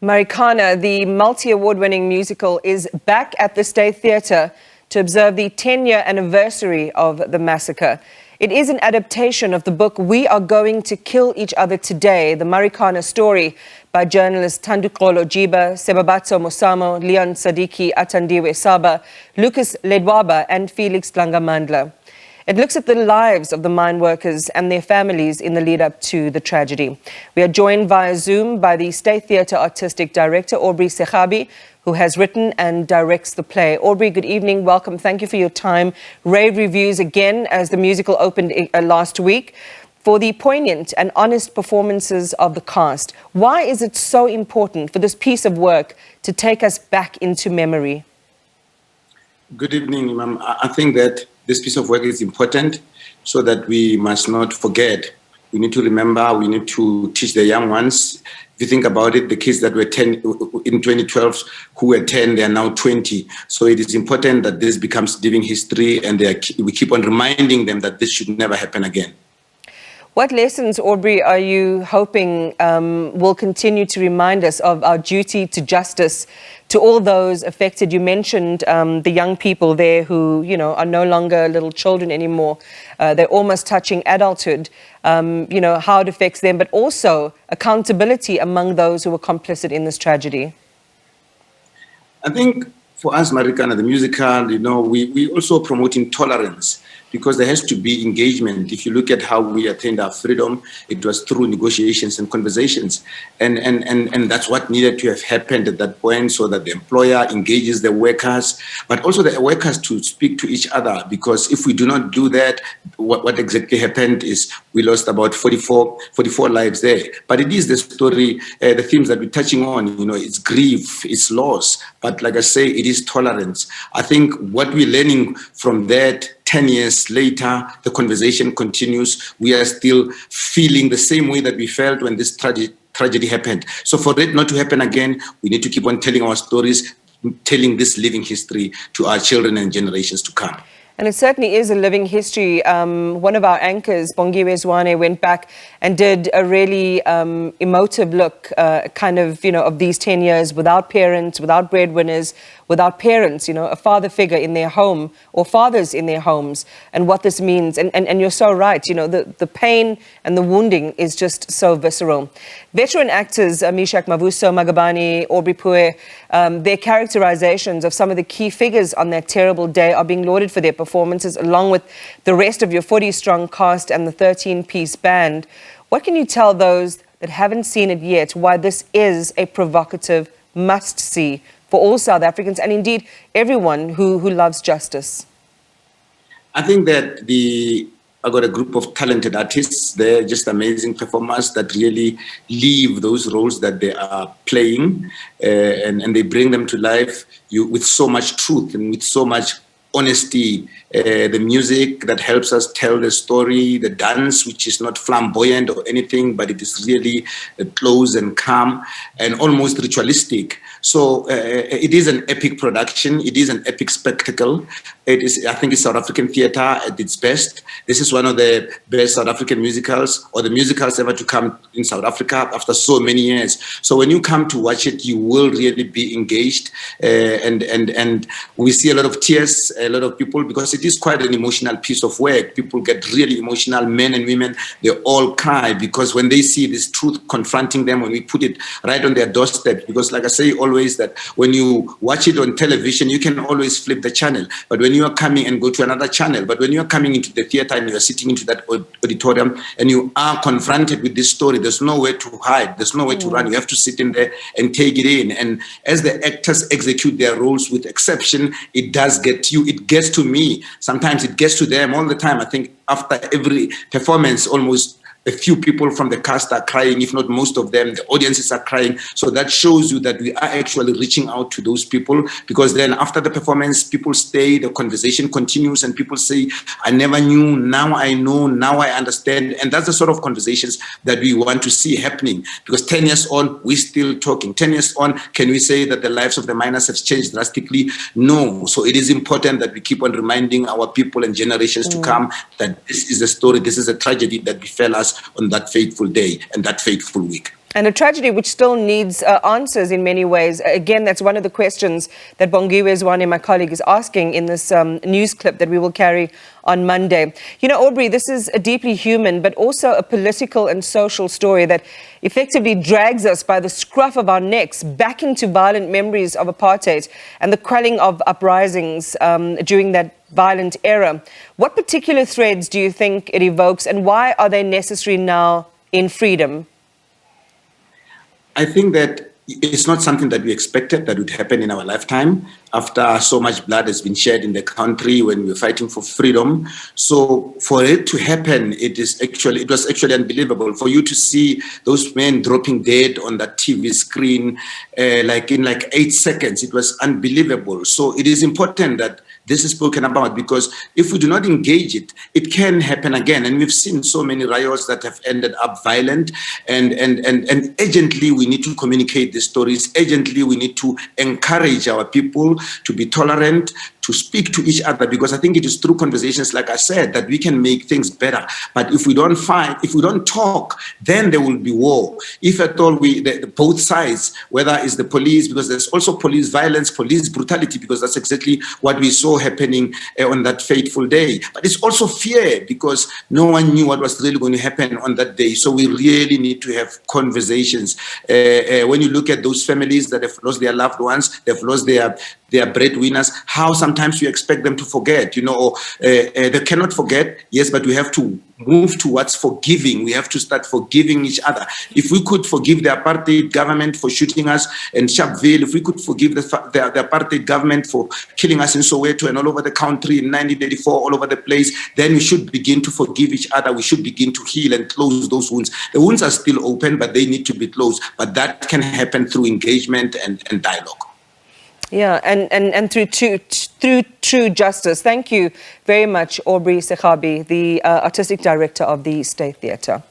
Marikana, the multi-award-winning musical, is back at the State Theatre to observe the 10-year anniversary of the massacre. It is an adaptation of the book We Are Going to Kill Each Other Today, the Marikana Story, by journalists Thanduxolo Jiba, Sebabatso Mosamo, Sadiki, Athandiwe Saba, Ledwaba and Felix Dlangamandla. It looks at the lives of the mine workers and their families in the lead-up to the tragedy. We are joined via Zoom by the State Theatre Artistic Director, Aubrey Sekhabi, who has written and directs the play. Aubrey, good evening. Welcome. Thank you for your time. Rave reviews again as the musical opened last week for the poignant and honest performances of the cast. Why is it so important for this piece of work to take us back into memory? Good evening, Imam. I think that this piece of work is important so that we must not forget. We need to remember, we need to teach the young ones. If you think about it, the kids that were 10 in 2012, who were 10, they are now 20. So it is important that this becomes living history and we keep on reminding them that this should never happen again. What lessons, Aubrey, are you hoping will continue to remind us of our duty to justice to all those affected? You mentioned the young people there who, are no longer little children anymore. They're almost touching adulthood, how it affects them, but also accountability among those who were complicit in this tragedy. I think for us, Marikana, the musical, we also promoting tolerance, because there has to be engagement. If you look at how we attained our freedom, it was through negotiations and conversations. And that's what needed to have happened at that point, so that the employer engages the workers, but also the workers to speak to each other. Because if we do not do that, what exactly happened is we lost about 44 lives there. But it is the story, the themes that we're touching on, it's grief, it's loss. But like I say, it is tolerance. I think what we're learning from that, 10 years later, the conversation continues. We are still feeling the same way that we felt when this tragedy happened. So for it not to happen again, we need to keep on telling our stories, telling this living history to our children and generations to come. And it certainly is a living history. One of our anchors, Bongiwe Zwane, went back and did a really emotive look, of these 10 years without parents, without breadwinners, without parents, a father figure in their home or fathers in their homes, and what this means. And you're so right, the pain and the wounding is just so visceral. Veteran actors, Mishak Mavuso, Magabane, Aubrey Pue, their characterizations of some of the key figures on that terrible day are being lauded for their performances, along with the rest of your 40-strong cast and the 13-piece band. What can you tell those that haven't seen it yet why this is a provocative must-see for all South Africans and indeed everyone who loves justice? I think that I got a group of talented artists. They're just amazing performers that really live those roles that they are playing, and they bring them to life with so much truth and with so much honesty. The music that helps us tell the story, the dance, which is not flamboyant or anything, but it is really close and calm and almost ritualistic. So it is an epic production. It is an epic spectacle. I think it's South African theatre at its best. This is one of the best South African musicals, or the musicals ever to come in South Africa after so many years. So when you come to watch it, you will really be engaged. And we see a lot of tears, a lot of people, because it is quite an emotional piece of work. People get really emotional, men and women, they all cry, because when they see this truth confronting them, when we put it right on their doorstep, because like I say always, that when you watch it on television, you can always flip the channel. But when you are coming and go to another channel, but when you are coming into the theater and you are sitting into that auditorium and you are confronted with this story, there's nowhere to hide, there's nowhere to run. You have to sit in there and take it in. And as the actors execute their roles with exception, it does get you, it gets to me. Sometimes it gets to them all the time. I think after every performance, almost a few people from the cast are crying, if not most of them. The audiences are crying. So that shows you that we are actually reaching out to those people, because then after the performance, people stay, the conversation continues, and people say, I never knew, now I know, now I understand. And that's the sort of conversations that we want to see happening, because 10 years on, we're still talking. 10 years on, can we say that the lives of the miners have changed drastically? No. So it is important that we keep on reminding our people and generations to come that this is a story, this is a tragedy that befell us on that fateful day and that fateful week. And a tragedy which still needs answers in many ways. Again, that's one of the questions that Bongiwe Zwane, my colleague, is asking in this news clip that we will carry on Monday. You know, Aubrey, this is a deeply human, but also a political and social story that effectively drags us by the scruff of our necks back into violent memories of apartheid and the quelling of uprisings during that violent era. What particular threads do you think it evokes, and why are they necessary now in freedom? I think that it's not something that we expected that would happen in our lifetime after so much blood has been shed in the country when we were fighting for freedom. So for it to happen, it was actually unbelievable. For you to see those men dropping dead on that TV screen, in 8 seconds, it was unbelievable. So it is important that this is spoken about, because if we do not engage it, it can happen again. And we've seen so many riots that have ended up violent, and urgently we need to communicate these stories. Urgently we need to encourage our people to be tolerant, to speak to each other, because I think it is through conversations, like I said, that we can make things better. But if we don't fight, if we don't talk, then there will be war. If at all both sides, whether it's the police, because there's also police violence, police brutality, because that's exactly what we saw happening on that fateful day. But it's also fear, because no one knew what was really going to happen on that day. So we really need to have conversations. When you look at those families that have lost their loved ones, they've lost their breadwinners, how sometimes you expect them to forget, they cannot forget, yes, but we have to move towards forgiving. We have to start forgiving each other. If we could forgive the apartheid government for shooting us in Sharpeville, if we could forgive the apartheid government for killing us in Soweto and all over the country in 1984, all over the place, then we should begin to forgive each other. We should begin to heal and close those wounds. The wounds are still open, but they need to be closed. But that can happen through engagement and dialogue. Yeah, and through true justice. Thank you very much, Aubrey Sekhabi, the Artistic Director of the State Theatre.